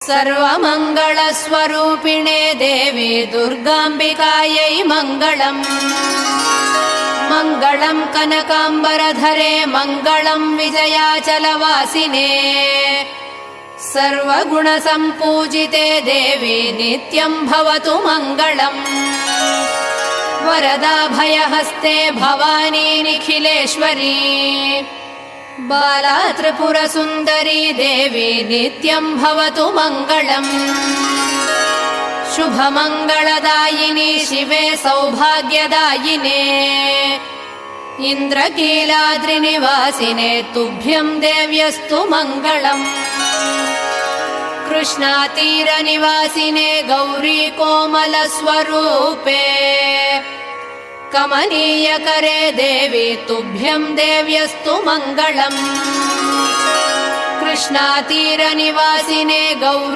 सर्वमङ्गलस्वरूपिणे देवी दुर्गाम्बिकायै मङ्गलम्। मङ्गलम् कनकाम्बरधरे मङ्गलम् विजयाचलवासिने। सर्वगुणसम्पूजिते देवी नित्यम् भवतु मङ्गलम्। वरदाभयहस्ते भवानी निखिलेश्वरी। बाला त्रिपुरसुन्दरी देवी नित्यम् भवतु मङ्गलम्। शुभमङ्गलदायिनी शिवे सौभाग्यदायिने। इन्द्रकीलाद्रिनिवासिने तुभ्यम् देव्यस्तु मङ्गलम्। कृष्णातीरनिवासिने गौरी कोमलस्वरूपे। कमनीयकरे देवी तुभ्यम् देव्यस्तु मङ्गलम्। कृष्णातीरनिवासिने गौरी